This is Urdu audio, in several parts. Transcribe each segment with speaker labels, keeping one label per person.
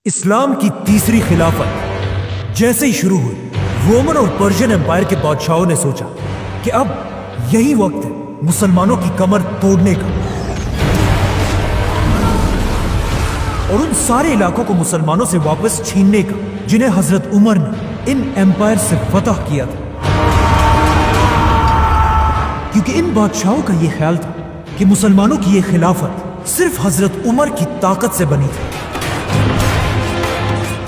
Speaker 1: اسلام کی تیسری خلافت جیسے ہی شروع ہوئی، رومن اور پرشین امپائر کے بادشاہوں نے سوچا کہ اب یہی وقت ہے مسلمانوں کی کمر توڑنے کا اور ان سارے علاقوں کو مسلمانوں سے واپس چھیننے کا جنہیں حضرت عمر نے ان امپائر سے فتح کیا تھا، کیونکہ ان بادشاہوں کا یہ خیال تھا کہ مسلمانوں کی یہ خلافت صرف حضرت عمر کی طاقت سے بنی تھی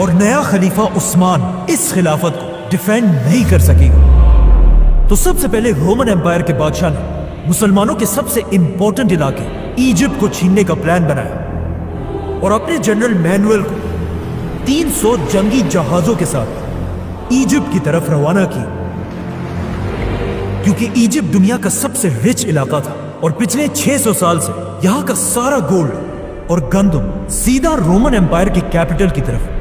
Speaker 1: اور نیا خلیفہ عثمان اس خلافت کو ڈیفینڈ نہیں کر سکے گا۔ تو سب سے پہلے رومن امپائر کے بادشاہ نے مسلمانوں کے سب سے امپورٹنٹ علاقے ایجپٹ کو چھیننے کا پلان بنایا اور اپنے جنرل مینوئل کو 300 جنگی جہازوں کے ساتھ ایجپٹ کی طرف روانہ کی، کیونکہ ایجپٹ دنیا کا سب سے رچ علاقہ تھا اور پچھلے 600 سال سے یہاں کا سارا گولڈ اور گندم سیدھا رومن امپائر کی کیپٹل کی طرف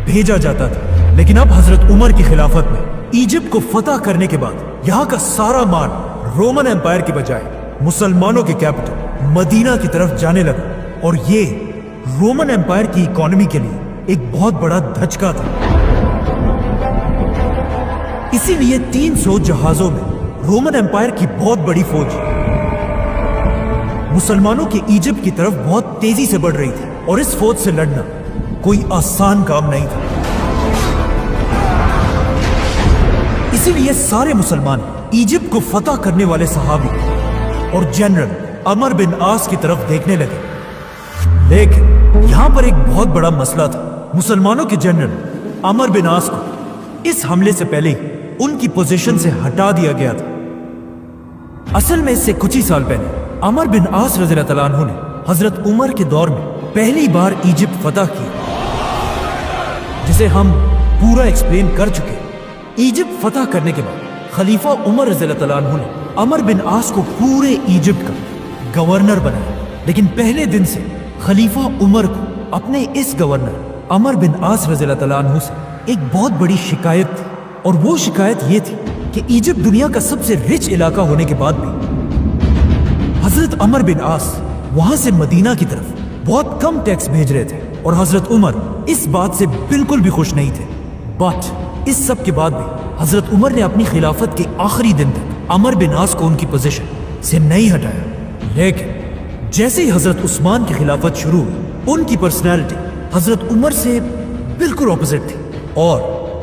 Speaker 1: بھیجا جاتا تھا۔ لیکن اب حضرت عمر کی خلافت میں ایجپٹ کو فتح کرنے کے بعد یہاں کا سارا مال رومن امپائر کی بجائے مسلمانوں کے کیپٹل مدینہ کی طرف جانے لگا اور یہ رومن امپائر کی اکانومی کے لیے ایک بہت بڑا دھچکا تھا۔ اسی لیے 300 جہازوں میں رومن امپائر کی بہت بڑی فوج مسلمانوں کے ایجپٹ کی طرف بہت تیزی سے بڑھ رہی تھی اور اس فوج سے لڑنا کوئی آسان کام نہیں تھا۔ اسی لیے سارے مسلمان ایجپٹ کو فتح کرنے والے صحابی اور جنرل عمر بن عاص کی طرف دیکھنے لگے، لیکن یہاں پر ایک بہت بڑا مسئلہ تھا۔ مسلمانوں کے جنرل عمر بن عاص کو اس حملے سے پہلے ان کی پوزیشن سے ہٹا دیا گیا تھا۔ اصل میں اس سے کچھ ہی سال پہلے عمر بن عاص رضی اللہ تعالیٰ عنہ نے حضرت عمر کے دور میں پہلی بار ایجپٹ فتح کی، جسے ہم پورا ایکسپلین کر چکے۔ ایجپٹ فتح کرنے کے بعد خلیفہ عمر رضی اللہ تعالیٰ عنہ نے عمر بن عاص کو پورے ایجپٹ کا گورنر بنایا، لیکن پہلے دن سے خلیفہ عمر کو اپنے اس گورنر عمر بن عاص رضی اللہ تعالیٰ عنہ سے ایک بہت بڑی شکایت تھی، اور وہ شکایت یہ تھی کہ ایجپٹ دنیا کا سب سے رچ علاقہ ہونے کے بعد بھی حضرت عمر بن عاص وہاں سے مدینہ کی طرف بہت کم ٹیکس بھیج رہے تھے، اور حضرت عمر اس بات سے بالکل بھی خوش نہیں تھے۔ بٹ اس سب کے بعد بھی حضرت عمر نے اپنی خلافت کے آخری دن تک عمر بن عاص کو ان کی پوزیشن سے نہیں ہٹایا۔ لیکن جیسے ہی حضرت عثمان کی خلافت شروع ہوئی، ان کی پرسنالٹی حضرت عمر سے بالکل اپوزٹ تھی، اور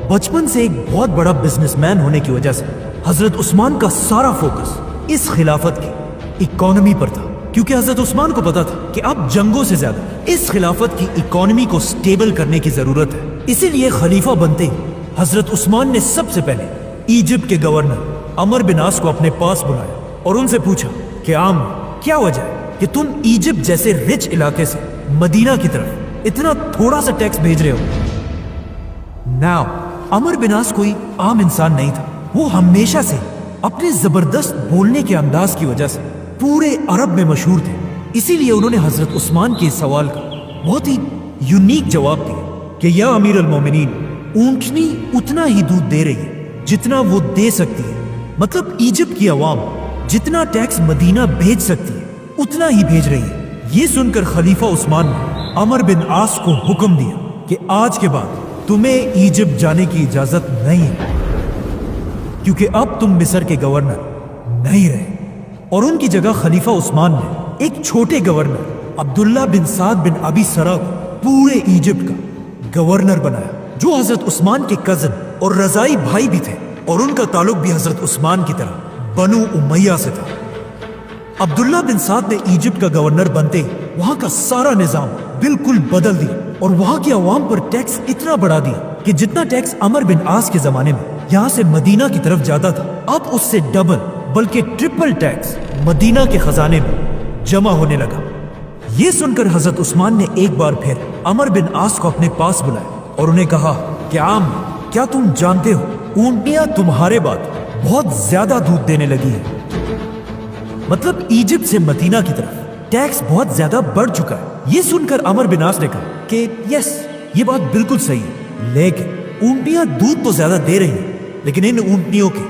Speaker 1: بچپن سے ایک بہت بڑا بزنس مین ہونے کی وجہ سے حضرت عثمان کا سارا فوکس اس خلافت کی اکانومی پر تھا، کیونکہ حضرت عثمان کو پتا تھا کہ اب جنگوں سے زیادہ اس خلافت کی اکانومی کو سٹیبل کرنے کی ضرورت ہے۔ اسی لیے خلیفہ بنتے ہی حضرت عثمان نے سب سے پہلے ایجپٹ کے گورنر عمر بن عاص کو اپنے پاس بلایا اور ان سے پوچھا کہ عام کیا وجہ ہے کہ تم ایجپٹ جیسے رچ علاقے سے مدینہ کی طرف اتنا تھوڑا سا ٹیکس بھیج رہے ہو؟ ناؤ عمر بن عاص کوئی عام انسان نہیں تھا، وہ ہمیشہ سے اپنے زبردست بولنے کے انداز کی وجہ سے پورے عرب میں مشہور تھے۔ اسی لیے انہوں نے حضرت عثمان کے سوال کا بہت ہی یونیک جواب دیا کہ یا امیر المومنین، اونٹنی اتنا ہی دودھ دے رہی ہے جتنا وہ دے سکتی ہے، مطلب ایجپٹ کی عوام جتنا ٹیکس مدینہ بھیج سکتی ہے اتنا ہی بھیج رہی ہے۔ یہ سن کر خلیفہ عثمان نے عمر بن عاص کو حکم دیا کہ آج کے بعد تمہیں ایجپٹ جانے کی اجازت نہیں ہے، کیونکہ اب تم مصر کے گورنر نہیں رہے، اور ان کی جگہ خلیفہ عثمان نے ایک چھوٹے گورنر عبداللہ بن سعد بن ابی سرا کو پورے ایجپٹ کا گورنر بنایا، جو حضرت عثمان کے کزن اور رضائی بھائی بھی تھے، اور ان کا تعلق بھی حضرت عثمان کی طرح بنو امیہ سے تھا۔ عبداللہ بن سعد نے ایجپٹ کا گورنر بنتے ہی وہاں کا سارا نظام بالکل بدل دیا اور وہاں کی عوام پر ٹیکس اتنا بڑھا دیا کہ جتنا ٹیکس عمر بن عاص کے زمانے میں یہاں سے مدینہ کی طرف جاتا تھا، اب اس سے ڈبل بلکہ ٹرپل ٹیکس مدینہ کے خزانے میں جمع ہونے لگا۔ یہ سن کر حضرت عثمان نے ایک بار پھر عمر بن عاص کو اپنے پاس بلایا اور انہیں کہا کہ عام کیا تم جانتے ہو اونٹنیاں تمہارے بعد بہت زیادہ دودھ دینے لگی ہے، مطلب ایجپٹ سے مدینہ کی طرف ٹیکس بہت زیادہ بڑھ چکا ہے۔ یہ سن کر عمر بن عاص نے کہا کہ یس، یہ بات بالکل صحیح ہے، لیکن اونٹنیاں دودھ تو زیادہ دے رہی ہیں، لیکن ان اونٹنیوں کے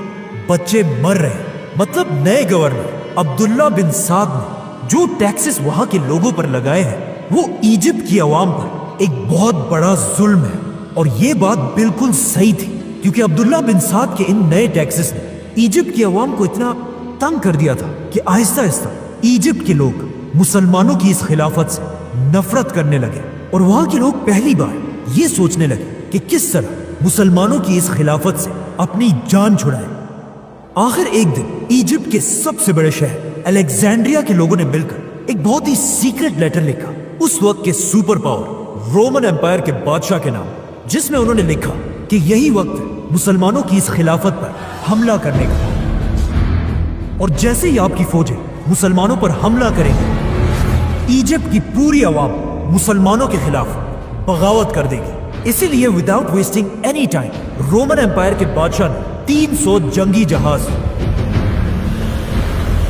Speaker 1: بچے مر رہے ہیں۔ مطلب نئے گورنر عبداللہ بن سعد نے جو ٹیکسز وہاں کے لوگوں پر لگائے ہیں وہ ایجپٹ کی عوام پر ایک بہت بڑا ظلم ہے، اور یہ بات بالکل صحیح تھی، کیونکہ عبداللہ بن سعد کے ان نئے ٹیکسز نے ایجپٹ کی عوام کو اتنا تنگ کر دیا تھا کہ آہستہ آہستہ ایجپٹ کے لوگ مسلمانوں کی اس خلافت سے نفرت کرنے لگے، اور وہاں کے لوگ پہلی بار یہ سوچنے لگے کہ کس طرح مسلمانوں کی اس خلافت سے اپنی جان چھڑائیں۔ آخر ایک دن ایجپٹ کے سب سے بڑے شہر الیگزینڈریا کے لوگوں نے مل کر ایک بہت ہی سیکرٹ لیٹر لکھا اس وقت کے سپر پاور رومن امپائر کے بادشاہ کے نام، جس میں انہوں نے لکھا کہ یہی وقت ہے مسلمانوں کی اس خلافت پر حملہ کرنے کا، اور جیسے ہی آپ کی فوجیں مسلمانوں پر حملہ کریں گے، ایجپٹ کی پوری عوام مسلمانوں کے خلاف بغاوت کر دے گی۔ اسی لیے without wasting any time Roman Empire کے بادشاہ نے 300 جنگی جہاز،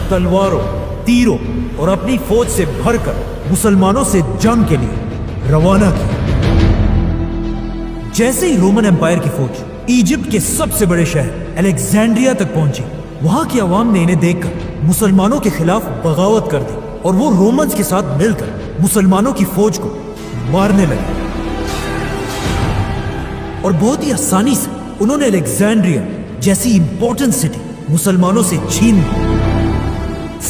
Speaker 1: تلواروں، تیروں اور اپنی فوج سے بھر کر مسلمانوں سے جنگ کے لیے روانہ کیا۔ جیسے ہی رومن امپائر کی فوج ایجپٹ کے سب سے بڑے شہر الیگزینڈریا تک پہنچی، وہاں کی عوام نے انہیں دیکھ کر مسلمانوں کے خلاف بغاوت کر دی، اور وہ رومنز کے ساتھ مل کر مسلمانوں کی فوج کو مارنے لگے، اور بہت ہی آسانی سے انہوں نے الیگزینڈریا جیسی امپورٹنٹ سٹی مسلمانوں سے چھین لی۔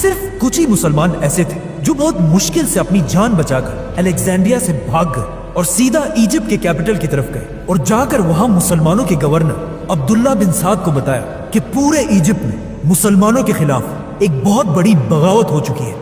Speaker 1: صرف کچھ ہی مسلمان ایسے تھے جو بہت مشکل سے اپنی جان بچا کر الیگزینڈریا سے بھاگ گئے اور سیدھا ایجپٹ کے کیپٹل کی طرف گئے، اور جا کر وہاں مسلمانوں کے گورنر عبداللہ بن سعد کو بتایا کہ پورے ایجپٹ میں مسلمانوں کے خلاف ایک بہت بڑی بغاوت ہو چکی ہے۔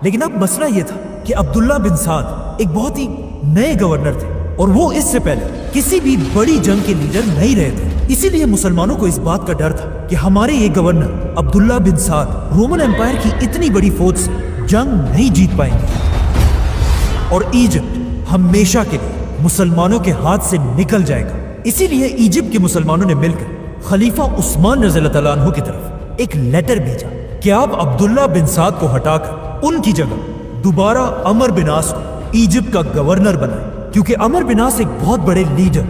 Speaker 1: لیکن اب مسئلہ یہ تھا کہ عبداللہ بن سعد ایک بہت ہی نئے گورنر تھے، اور وہ اس سے پہلے کسی بھی بڑی جنگ کے لیڈر نہیں رہے تھے۔ اسی لیے مسلمانوں کو اس بات کا ڈر تھا کہ ہمارے یہ گورنر عبداللہ بن سعد رومن امپائر کی اتنی بڑی فوج سے جنگ نہیں جیت پائیں گے، اور ایجپٹ ہمیشہ کے لیے مسلمانوں کے ہاتھ سے نکل جائے گا۔ اسی لیے ایجپٹ کے مسلمانوں نے مل کر خلیفہ عثمان رضی اللہ تعالیٰ عنہ کی طرف ایک لیٹر بھیجا کہ آپ عبداللہ بن سعد کو ہٹا کر ان کی جگہ دوبارہ عمر بن عاص کو ایجپٹ کا گورنر بنائے، کیونکہ عمر بن عاص ایک بہت بڑے لیڈر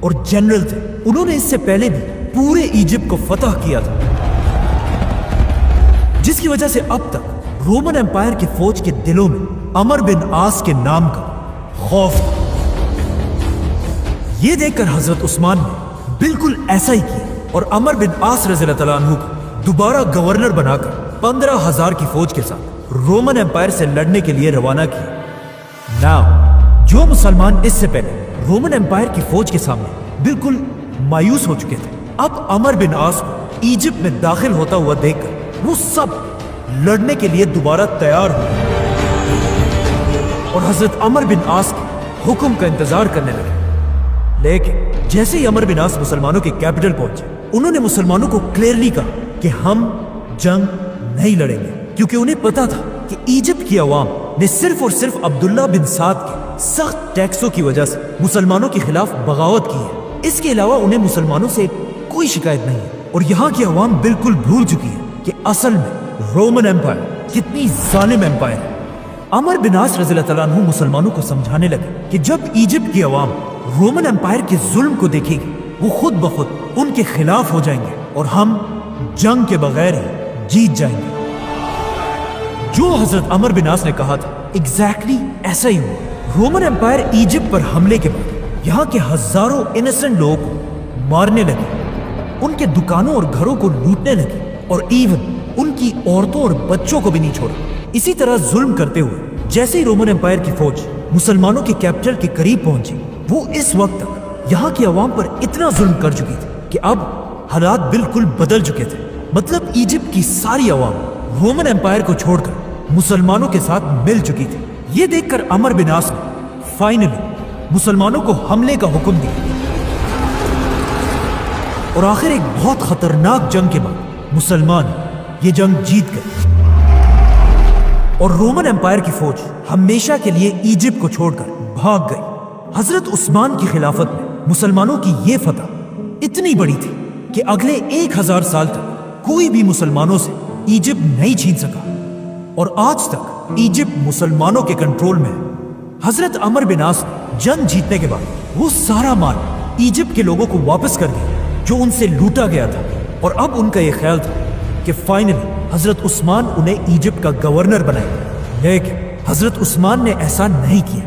Speaker 1: اور جنرل تھے۔ انہوں نے اس سے پہلے بھی پورے ایجپٹ کو فتح کیا تھا، جس کی وجہ سے اب تک رومن امپائر کی فوج کے دلوں میں عمر بن عاص کے نام کا خوف تھا۔ یہ دیکھ کر حضرت عثمان نے بالکل ایسا ہی کیا، اور عمر بن عاص رضی اللہ تعالیٰ عنہ کو دوبارہ گورنر بنا کر 15,000 کی فوج کے ساتھ رومن امپائر سے لڑنے کے لیے روانہ کیا۔ ناؤ جو مسلمان اس سے پہلے رومن امپائر کی فوج کے سامنے بالکل مایوس ہو چکے تھے، اب عمر بن عاص کو ایجپٹ میں داخل ہوتا ہوا دیکھ کر وہ سب لڑنے کے لیے دوبارہ تیار ہوئے، اور حضرت عمر بن عاص کے حکم کا انتظار کرنے لگے۔ لیکن جیسے ہی عمر بن عاص مسلمانوں کے کیپٹل پہنچے، انہوں نے مسلمانوں کو کلیئرلی کہا کہ ہم جنگ نہیں لڑیں گے، کیونکہ انہیں پتا تھا کہ ایجپٹ کی عوام نے صرف اور صرف عبداللہ بن سعد کے سخت ٹیکسوں کی وجہ سے مسلمانوں کے خلاف بغاوت کی ہے۔ اس کے علاوہ انہیں مسلمانوں سے کوئی شکایت نہیں ہے، اور یہاں کی عوام بالکل بھول چکی ہے کہ اصل میں رومن امپائر کتنی ظالم امپائر ہے۔ عمر بن عاص رضی اللہ تعالیٰ عنہ مسلمانوں کو سمجھانے لگے کہ جب ایجپٹ کی عوام رومن امپائر کے ظلم کو دیکھے گی، وہ خود بخود ان کے خلاف ہو جائیں گے، اور ہم جنگ کے بغیر ہی جیت جائیں گے۔ جو حضرت عمر بن عاص نے کہا تھا ایگزیکٹلی ایسا ہی ہوا۔ رومن امپائر ایجپٹ پر حملے کے بعد یہاں کے ہزاروں انسنٹ لوگوں کو مارنے لگے، ان کے دکانوں اور گھروں کو لوٹنے لگے، اور ایون ان کی عورتوں اور بچوں کو بھی نہیں چھوڑا۔ اسی طرح ظلم کرتے ہوئے جیسے ہی رومن امپائر کی فوج مسلمانوں کے کیپٹل کے قریب پہنچی، وہ اس وقت تک یہاں کی عوام پر اتنا ظلم کر چکی تھی کہ اب حالات بالکل بدل چکے تھے۔ مطلب ایجپٹ کی ساری عوام رومن امپائر کو چھوڑ کر مسلمانوں کے ساتھ مل چکی تھی۔ یہ دیکھ کر عمر بن عاص نے فائنلی مسلمانوں کو حملے کا حکم دیا، اور آخر ایک بہت خطرناک جنگ کے بعد مسلمان یہ جنگ جیت گئے، اور رومن امپائر کی فوج ہمیشہ کے لیے ایجپٹ کو چھوڑ کر بھاگ گئی۔ حضرت عثمان کی خلافت میں مسلمانوں کی یہ فتح اتنی بڑی تھی کہ اگلے 1000 سال تک کوئی بھی مسلمانوں سے ایجپٹ نہیں چھین سکا، اور آج تک ایجپٹ مسلمانوں کے کنٹرول میں ہے۔ حضرت عمر بن عاص جنگ جیتنے کے بعد وہ سارا مال ایجپٹ کے لوگوں کو واپس کر دیا جو ان سے لوٹا گیا تھا، اور اب ان کا یہ خیال تھا کہ فائنلی حضرت عثمان انہیں ایجپٹ کا گورنر بنائے، لیکن حضرت عثمان نے ایسا نہیں کیا۔